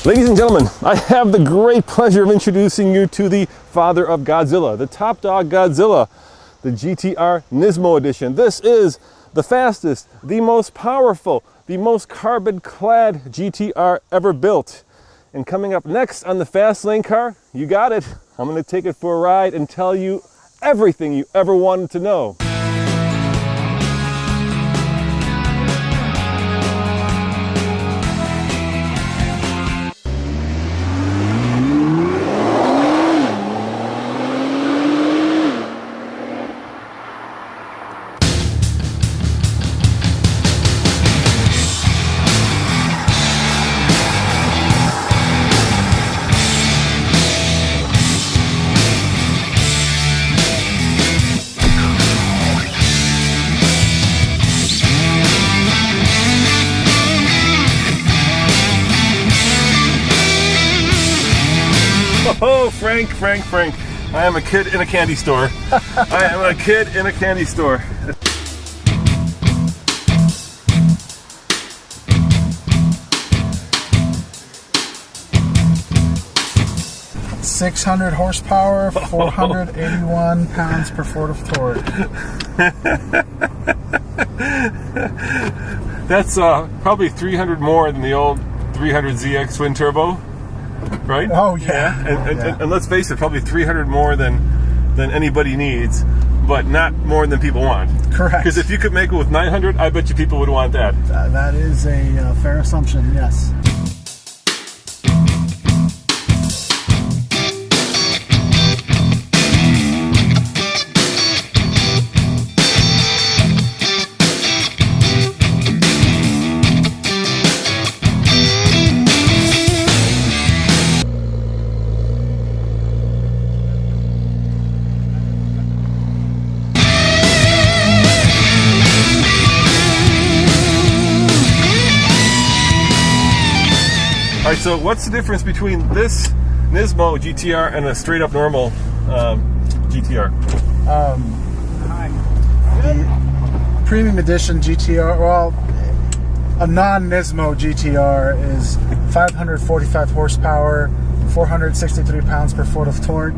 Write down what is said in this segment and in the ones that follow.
Ladies and gentlemen, I have the great pleasure of introducing you to the father of Godzilla, the top dog Godzilla, the GTR Nismo edition. This is the fastest, the most powerful, the most carbon-clad GTR ever built. And coming up next on the Fast Lane car, you got it. I'm going to take it for a ride and tell you everything you ever wanted to know. Oh, Frank. I am a kid in a candy store. I am a kid in a candy store. .600 horsepower, 481 pounds per foot of torque. That's probably 300 more than the old 300ZX twin turbo. Right? Oh yeah. And let's face it, probably 300 more than anybody needs, but not more than people want. Correct. Because if you could make it with 900, I bet you people would want that. That is a fair assumption, yes. All right, so what's the difference between this Nismo GTR and a straight up normal GTR? The premium edition GTR, well, a non-Nismo GTR is 545 horsepower, 463 pounds per foot of torque,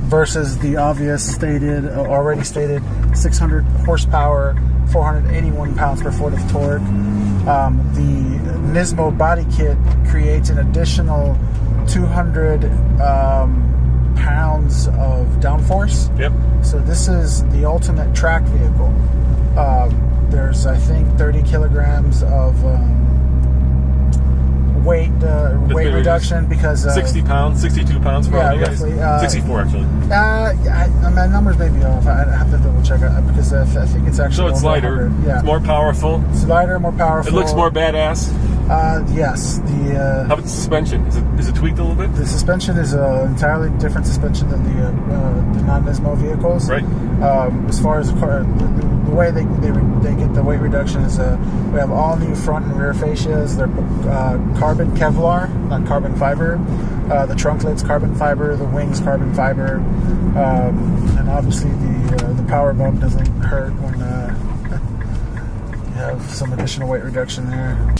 versus the already stated 600 horsepower, 481 pounds per foot of torque. The Nismo body kit creates an additional 200 pounds of downforce. Yep. So this is the ultimate track vehicle. There's, I think, 30 kilograms of weight reduction because 60 pounds, 62 pounds for you guys. Roughly, 64 actually. My numbers may be off. I have to double check because I think it's actually. So it's lighter. Yeah. It's more powerful. It's lighter, more powerful. It looks more badass. Yes. How about the suspension? Is it tweaked a little bit? The suspension is an entirely different suspension than the non-Nismo vehicles. Right. As far as the car, the way they get the weight reduction is we have all new front and rear fascias. They're carbon Kevlar, not carbon fiber. The trunk lid's carbon fiber. The wings carbon fiber. And obviously the power bump doesn't hurt when you have some additional weight reduction there.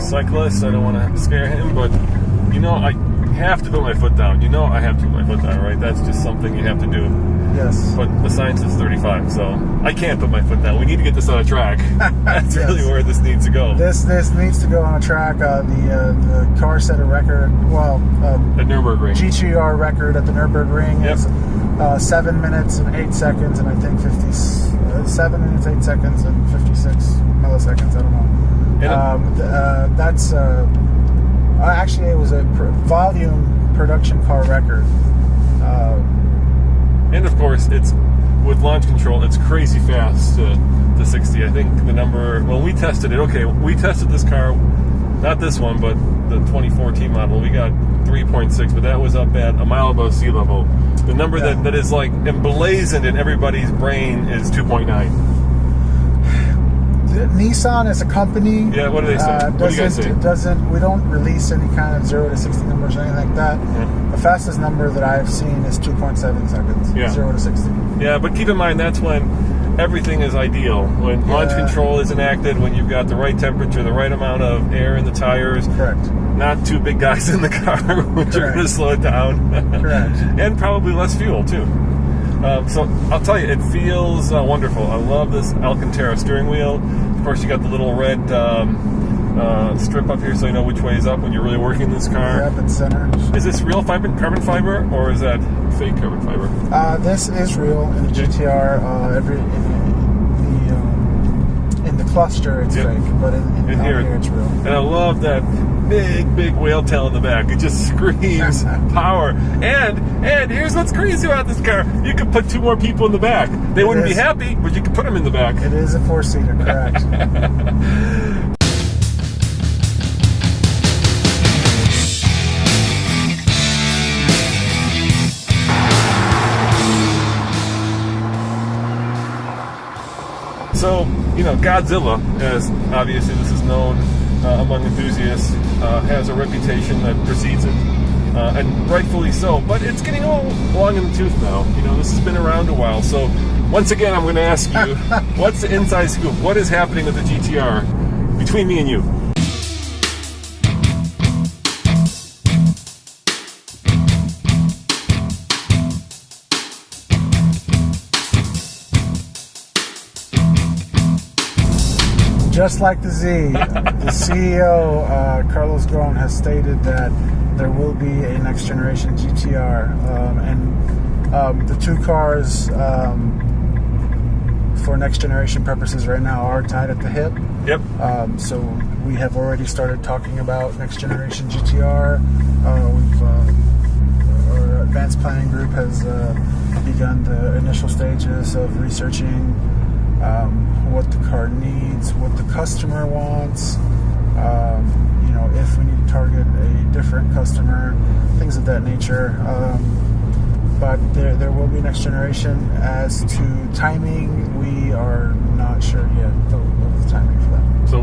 Cyclist, I don't want to scare him, but I have to put my foot down. I have to put my foot down, right? That's just something you have to do. Yes. But the science is 35, so I can't put my foot down. We need to get this on a track. That's really where this needs to go. This needs to go on a track. The car set a record. Well, at Nürburgring. GTR record at the Nürburgring is 7 minutes and 8 seconds, and I think 7 minutes 8 seconds and 56 milliseconds. I don't know. That's actually it was a volume production car record. And of course, it's with launch control. It's crazy fast to 60. I think the number. Well, we tested it. Okay, we tested this car, not this one, but the 2014 model. We got 3.6, but that was up at a mile above sea level. The number that is like emblazoned in everybody's brain is 2.9. Nissan as a company, yeah, what do they say? What do you guys say? We don't release any kind of 0 to 60 numbers or anything like that. Yeah. The fastest number that I've seen is 2.7 seconds, 0 to 60. Yeah, but keep in mind that's when everything is ideal. When launch control is enacted, when you've got the right temperature, the right amount of air in the tires. Correct. Not two big guys in the car, which are going to slow it down. Correct. And probably less fuel, too. So I'll tell you, it feels wonderful. I love this Alcantara steering wheel. Of course, you got the little red strip up here so you know which way is up when you're really working this car. Yep, it's center. Is this real carbon fiber or is that fake carbon fiber? This is real in the GTR. In the cluster, it's fake, but in here it's real. And I love that big whale tail in the back. It just screams power. And here's what's crazy about this car. You could put 2 more people in the back. They wouldn't be happy, but you could put them in the back. It is a 4-seater, correct. So, Godzilla, as obviously this is known among enthusiasts, has a reputation that precedes it. And rightfully so, but it's getting a little long in the tooth now. This has been around a while. So, once again, I'm going to ask you, what's the inside scoop? What is happening with the GTR between me and you? Just like the Z, the CEO, Carlos Ghosn, has stated that there will be a next generation GTR. And the 2 cars, for next generation purposes right now, are tied at the hip. Yep. So we have already started talking about next generation GTR. Our advanced planning group has begun the initial stages of researching what the car needs, what the customer wants, if we need to target a different customer, things of that nature. But there will be next generation. As to timing, we are not sure yet of the timing for that. So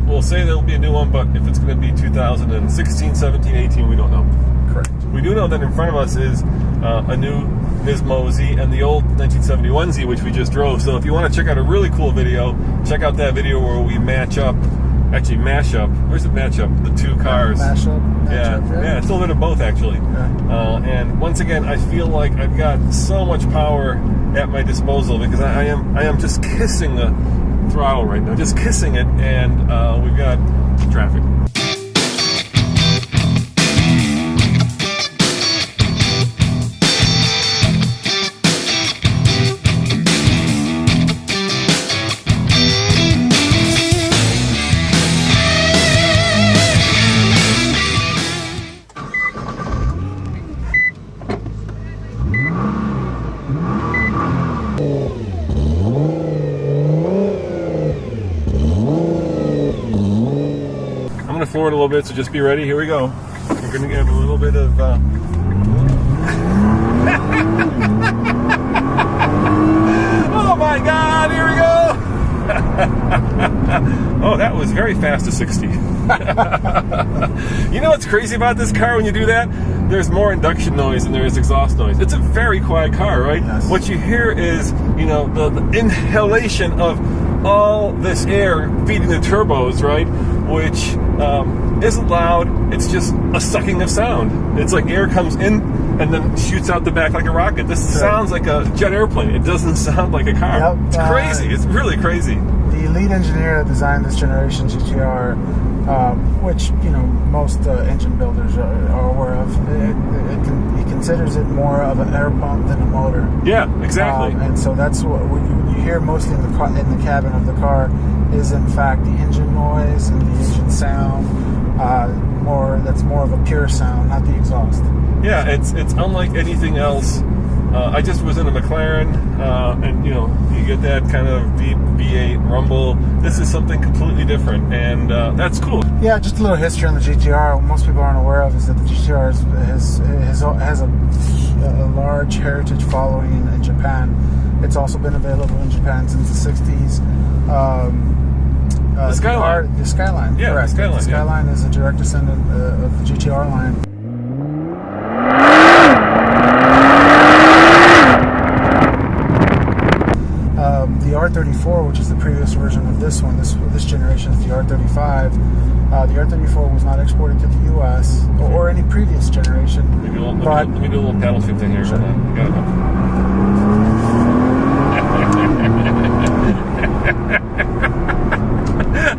we'll say there'll be a new one, but if it's going to be 2016, 17, 18, we don't know. Correct. We do know that in front of us is a new Nismo Z and the old 1971 Z, which we just drove. So if you want to check out a really cool video, check out that video where we mash up. The 2 cars. Mash up, yeah, it's a little bit of both actually. Yeah. And once again, I feel like I've got so much power at my disposal because I am just kissing the throttle right now, just kissing it, and we've got traffic. I'm going to floor it a little bit, so just be ready. Here we go. We're going to give a little bit of... Oh my God, here we go! Oh, that was very fast to 60. You know what's crazy about this car when you do that? There's more induction noise than there is exhaust noise. It's a very quiet car, right? Yes. What you hear is, the inhalation of all this air feeding the turbos, right? Which isn't loud. It's just a sucking of sound. It's like air comes in and then shoots out the back like a rocket. This sounds like a jet airplane. It doesn't sound like a car. Yep. It's crazy. It's really crazy. The lead engineer that designed this generation GTR, which most engine builders are aware of, he considers it more of an air pump than a motor. Yeah, exactly. And so that's what you hear mostly in the cabin of the car is in fact the engine noise and the engine sound. That's more of a pure sound, not the exhaust. Yeah, it's unlike anything else I just was in a McLaren, and you know, you get that kind of deep V8 rumble. This is something completely different, and that's cool. Yeah, just a little history on the GTR. What most people aren't aware of is that the GTR has a large heritage following in Japan. It's also been available in Japan since the 60s. The Skyline. The Skyline, yeah, correct. The Skyline, the Skyline is a direct descendant of the GTR line. The R34, which is the previous version of this one, this generation is the R35. The R34 was not exported to the U.S. or any previous generation. Let me do a little paddle shift in here. Sure. Hold on.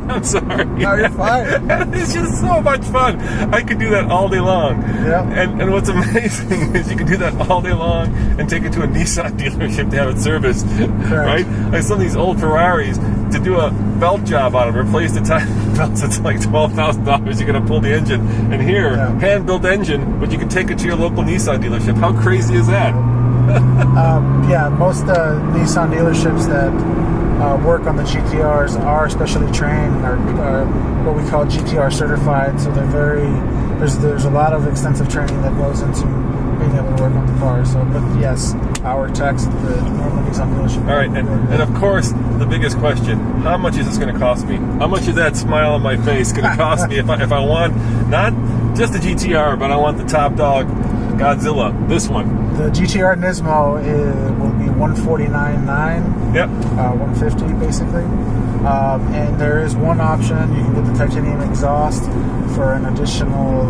I'm sorry. No, you're fine. It's just so much fun. I could do that all day long. Yeah. And what's amazing is you can do that all day long and take it to a Nissan dealership to have it serviced. Correct. Right? Like some of these old Ferraris, to do a belt job on them, replace the tire belts, it's like $12,000. You're going to pull the engine. And here, hand-built engine, but you can take it to your local Nissan dealership. How crazy is that? Yeah, most Nissan dealerships that work on the GTRs are specially trained and are what we call GTR certified. So there's a lot of extensive training that goes into being able to work on the car. So, but yes, our techs at the normal Nissan dealership. All right, and of course, the biggest question: how much is this going to cost me? How much is that smile on my face going to cost me if I want not just the GTR, but I want the top dog Godzilla, this one? The GTR Nismo will be $149,900. Yep. 150 basically. And there is one option. You can get the titanium exhaust for an additional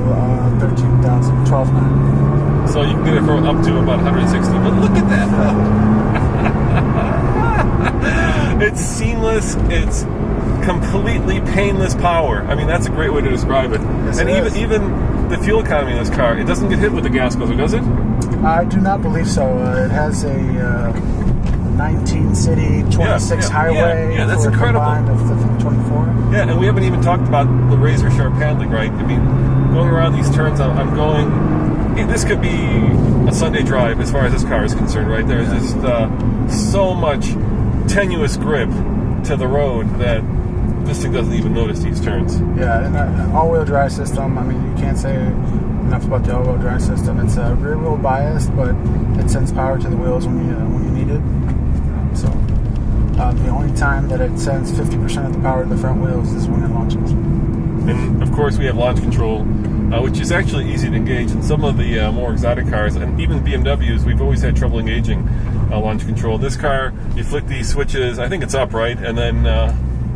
$13,000, $12,900. So you can get it for up to about 160. But look at that! It's seamless. It's completely painless power. I mean, that's a great way to describe it. Yes, and even the fuel economy in this car, it doesn't get hit with the gas guzzler, does it? I do not believe so. It has a 19 city, 26 highway. Yeah, that's for incredible. A combined of 24. Yeah, and we haven't even talked about the razor sharp handling, right? I mean, going around these turns, I'm going. This could be a Sunday drive as far as this car is concerned, right? There's just so much tenuous grip to the road that this thing doesn't even notice these turns. Yeah, and all-wheel drive system. I mean, you can't say enough about the all-wheel drive system. It's rear-wheel biased, but it sends power to the wheels when you need it. So the only time that it sends 50% of the power to the front wheels is when it launches. And of course, we have launch control, which is actually easy to engage. In some of the more exotic cars, and even BMWs, we've always had trouble engaging launch control. This car, you flick these switches. I think it's up, right, and then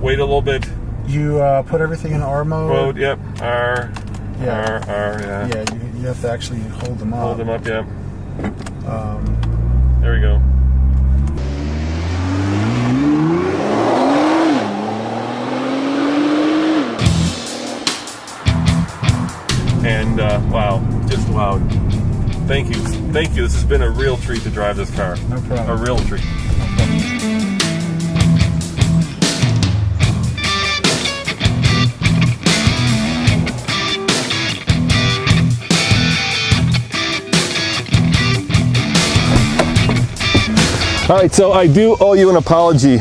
wait a little bit. You put everything in R mode. Yep. R. Yeah. R. Yeah. Yeah. You have to actually hold them up. Hold them up. Yeah. There we go. And wow, just loud. Thank you. This has been a real treat to drive this car. No problem. A real treat. No problem. All right, so I do owe you an apology.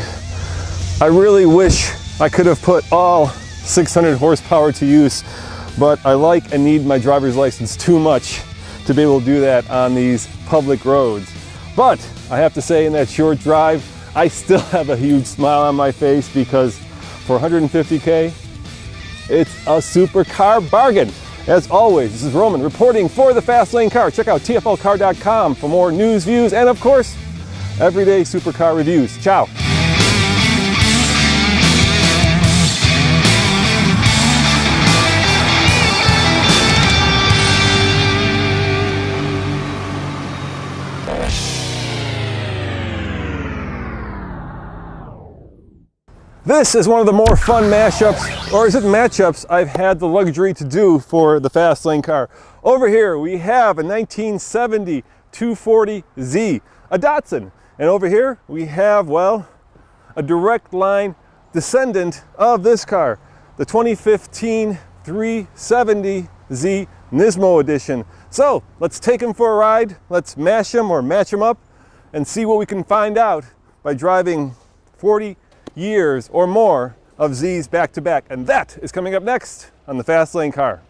I really wish I could have put all 600 horsepower to use, but I like and need my driver's license too much to be able to do that on these public roads. But I have to say, in that short drive, I still have a huge smile on my face because for 150K, it's a supercar bargain. As always, this is Roman reporting for the Fast Lane Car. Check out tflcar.com for more news, views, and of course, everyday supercar reviews. Ciao. This is one of the more fun mashups, or is it matchups, I've had the luxury to do for the Fast Lane Car. Over here we have a 1970 240Z, a Datsun. And over here we have, well, a direct line descendant of this car, the 2015 370Z Nismo edition. So let's take them for a ride. Let's mash them or match them up and see what we can find out by driving 40 years or more of Z's back to back. And that is coming up next on the Fast Lane Car.